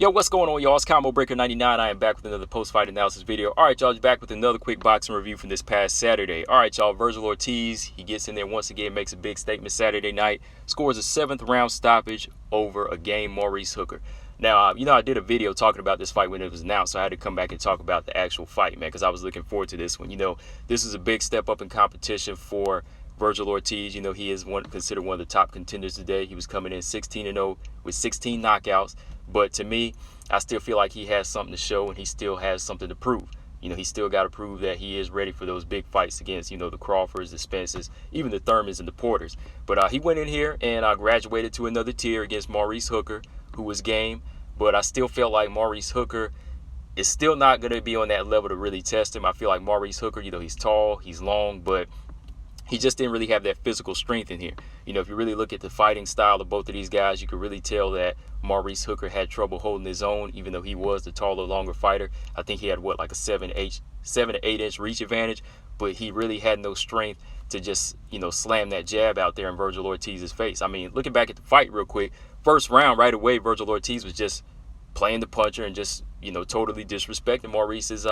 Yo, what's going on, y'all? It's Combo Breaker 99. I am back with another post-fight analysis video. All right, y'all, back with another quick boxing review from this past Saturday. All right, y'all, Vergil Ortiz, he gets in there once again, makes a big statement Saturday night, scores a 7th round stoppage over a game Maurice Hooker. Now, I did a video talking about this fight when it was announced, so I had to come back and talk about the actual fight, man, because I was looking forward to this one. This is a big step up in competition for Vergil Ortiz. He is considered one of the top contenders today. He was coming in 16-0 with 16 knockouts. But to me, I still feel like he has something to show and he still has something to prove. He still got to prove that he is ready for those big fights against, the Crawfords, the Spences, even the Thurmans and the Porters. But he went in here and graduated to another tier against Maurice Hooker, who was game. But I still feel like Maurice Hooker is still not going to be on that level to really test him. I feel like Maurice Hooker, he's tall, he's long, but he just didn't really have that physical strength in here. If you really look at the fighting style of both of these guys, you could really tell that Maurice Hooker had trouble holding his own, even though he was the taller, longer fighter. I think he had, like a 7 to 8 inch reach advantage, but he really had no strength to just, slam that jab out there in Vergil Ortiz's face. I mean, looking back at the fight real quick, first round, right away, Vergil Ortiz was just playing the puncher and just, totally disrespecting Maurice's,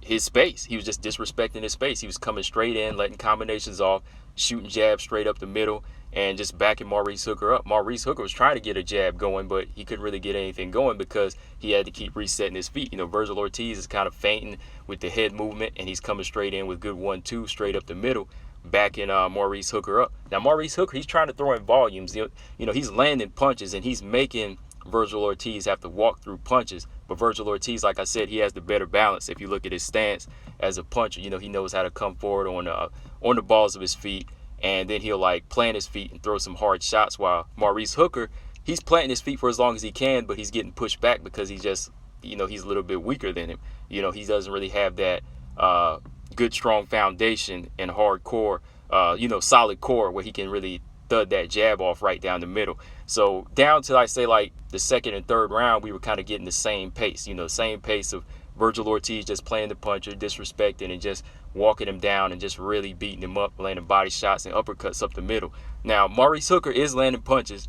his space. He was just disrespecting his space. He was coming straight in, letting combinations off, shooting jabs straight up the middle, and just backing Maurice Hooker up. Maurice Hooker was trying to get a jab going, but he couldn't really get anything going because he had to keep resetting his feet. Vergil Ortiz is kind of feinting with the head movement, and he's coming straight in with good 1-2 straight up the middle, backing Maurice Hooker up. Now, Maurice Hooker, he's trying to throw in volumes. He's landing punches, and he's making Vergil Ortiz have to walk through punches. But Vergil Ortiz, like I said, he has the better balance. If you look at his stance as a puncher, he knows how to come forward on the balls of his feet, and then he'll plant his feet and throw some hard shots. While Maurice Hooker, he's planting his feet for as long as he can, but he's getting pushed back because he's just, he's a little bit weaker than him. He doesn't really have that good, strong foundation and hardcore, solid core where he can really thud that jab off right down the middle. So down to, I say, the second and third round, we were kind of getting the same pace, same pace of Vergil Ortiz just playing the puncher, disrespecting and just walking him down and just really beating him up, landing body shots and uppercuts up the middle. Now, Maurice Hooker is landing punches.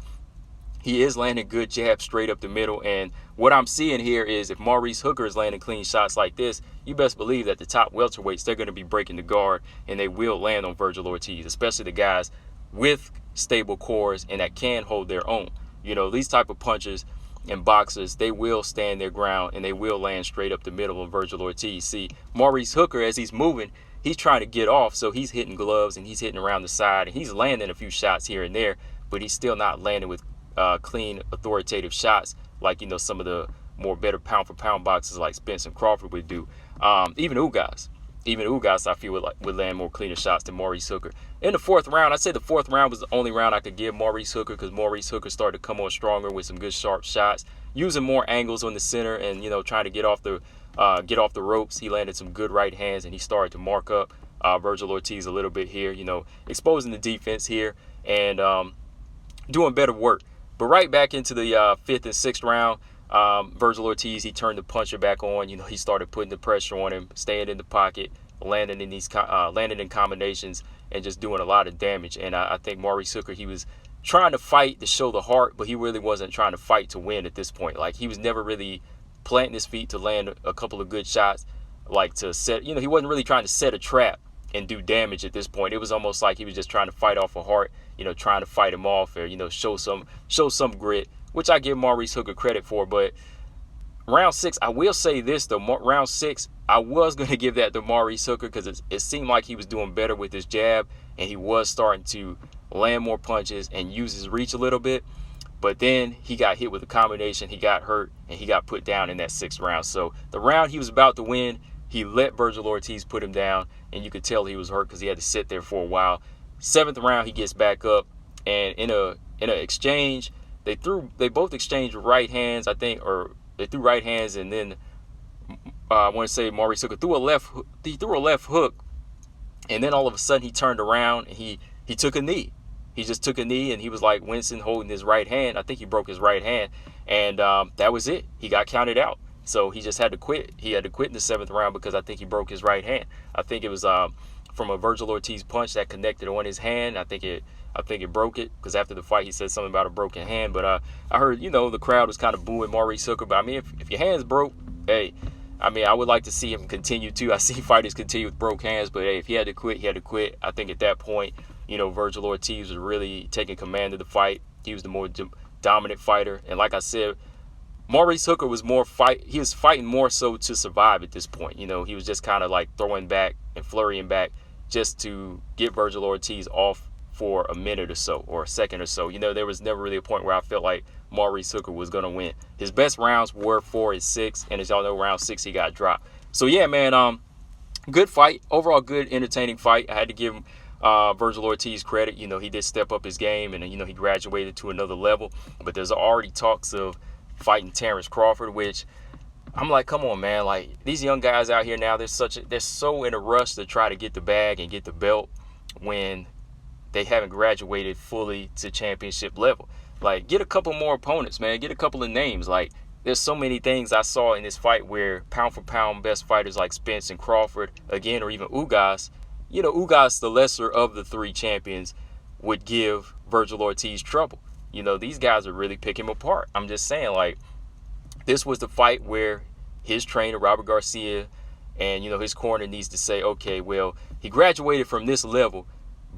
He is landing good jabs straight up the middle. And what I'm seeing here is if Maurice Hooker is landing clean shots like this, you best believe that the top welterweights, they're going to be breaking the guard and they will land on Vergil Ortiz, especially the guys with stable cores and that can hold their own. These type of punchers and boxers, they will stand their ground and they will land straight up the middle of Vergil Ortiz. See, Maurice Hooker, as he's moving, he's trying to get off, so he's hitting gloves and he's hitting around the side and he's landing a few shots here and there, but he's still not landing with clean, authoritative shots like, some of the more better pound-for-pound boxers like Spence and Crawford would do. Even Ugas, I feel, would land more cleaner shots than Maurice Hooker. In the fourth round, I'd say the fourth round was the only round I could give Maurice Hooker because Maurice Hooker started to come on stronger with some good sharp shots, using more angles on the center and, trying to get off the ropes. He landed some good right hands and he started to mark up Vergil Ortiz a little bit here, exposing the defense here and doing better work. But right back into the fifth and sixth round, Vergil Ortiz, he turned the puncher back on. He started putting the pressure on him, staying in the pocket, landing in combinations, and just doing a lot of damage. And I think Maurice Hooker, he was trying to fight to show the heart, but he really wasn't trying to fight to win at this point. He was never really planting his feet to land a couple of good shots, to set. He wasn't really trying to set a trap and do damage at this point. It was almost like he was just trying to fight off a heart, trying to fight him off or show some grit, which I give Maurice Hooker credit for. But round 6, I will say this though, round 6, I was going to give that to Maurice Hooker because it seemed like he was doing better with his jab and he was starting to land more punches and use his reach a little bit. But then he got hit with a combination, he got hurt, and he got put down in that 6th round. So the round he was about to win, he let Vergil Ortiz put him down, and you could tell he was hurt because he had to sit there for a while. 7th round, he gets back up, and in a exchange, they both exchanged right hands, I think, or they threw right hands, and then I want to say Maurice Hooker threw a left hook, and then all of a sudden he turned around and he took a knee. He just took a knee and he was like wincing, holding his right hand. I think he broke his right hand, and that was it. He got counted out. So he just had to quit. He had to quit in the 7th round because I think he broke his right hand. I think it was from a Vergil Ortiz punch that connected on his hand. I think it I think it broke it, because after the fight he said something about a broken hand. But I heard, the crowd was kind of booing Maurice Hooker. But I mean, if your hand's broke, hey, I mean, I would like to see him continue too. I see fighters continue with broke hands, but hey, if he had to quit, he had to quit. I think at that point, Vergil Ortiz was really taking command of the fight. He was the more dominant fighter. And like I said, Maurice Hooker was he was fighting more so to survive at this point. He was just kind of like throwing back and flurrying back just to get Vergil Ortiz off for a minute or so, or a second or so. There was never really a point where I felt like Maurice Hooker was going to win. His best rounds were 4 and 6, and as y'all know, round 6 he got dropped. So yeah, man, good fight. Overall, good, entertaining fight. I had to give Vergil Ortiz credit. He did step up his game, and he graduated to another level. But there's already talks of fighting Terrence Crawford, which I'm like, come on, man. Like, these young guys out here now, they're so in a rush to try to get the bag and get the belt when they haven't graduated fully to championship level. Like, get a couple more opponents, man. Get a couple of names. Like, there's so many things I saw in this fight where pound for pound best fighters like Spence and Crawford, again, or even Ugas, Ugas, the lesser of the 3 champions, would give Vergil Ortiz trouble. These guys are really picking him apart. I'm just saying, like, this was the fight where his trainer, Robert Garcia, and, his corner needs to say, okay, well, he graduated from this level,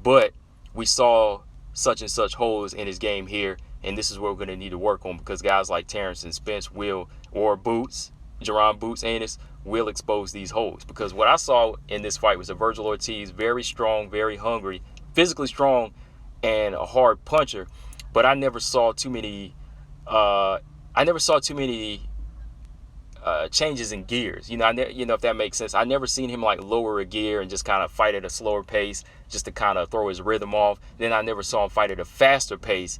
but we saw such and such holes in his game here, and this is what we're going to need to work on, because guys like Terrence and Spence or Boots, Jerron Boots Ennis, will expose these holes. Because what I saw in this fight was a Vergil Ortiz, very strong, very hungry, physically strong, and a hard puncher. But I never saw too many changes in gears. If that makes sense. I never seen him like lower a gear and just kind of fight at a slower pace just to kind of throw his rhythm off. Then I never saw him fight at a faster pace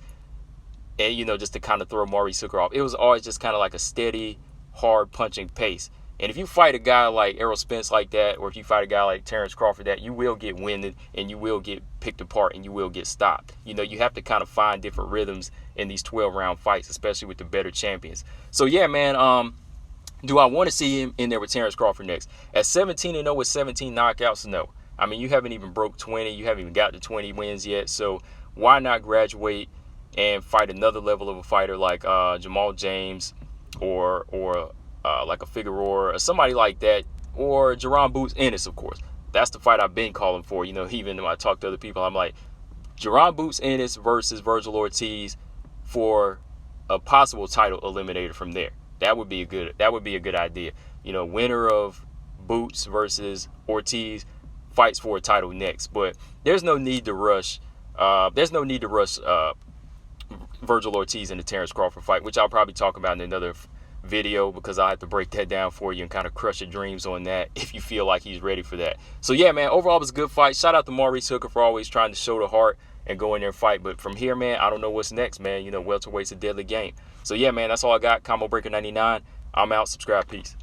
and, just to kind of throw Maurice Hooker off. It was always just kind of like a steady, hard punching pace. And if you fight a guy like Errol Spence like that, or if you fight a guy like Terrence Crawford that, you will get winded and you will get picked apart and you will get stopped. You have to kind of find different rhythms in these 12-round fights, especially with the better champions. So yeah, man, do I want to see him in there with Terrence Crawford next? At 17-0 with 17 knockouts, no. I mean, you haven't even broke 20. You haven't even got to 20 wins yet. So why not graduate and fight another level of a fighter like Jamal James or like a Figueroa or somebody like that, or Jerron Boots Ennis, of course. That's the fight I've been calling for. Even when I talk to other people, I'm like, Jerron Boots Ennis versus Vergil Ortiz for a possible title eliminator from there. That would be a good idea. Winner of Boots versus Ortiz fights for a title next. But there's no need to rush. Vergil Ortiz in the Terrence Crawford fight, which I'll probably talk about in another video, because I have to break that down for you and kind of crush your dreams on that if you feel like he's ready for that. So yeah, man, overall it was a good fight. Shout out to Maurice Hooker for always trying to show the heart and go in there and fight. But from here, man, I don't know what's next, man. Welterweight's a deadly game. So yeah, man, that's all I got. Combo Breaker 99. I'm out. Subscribe. Peace.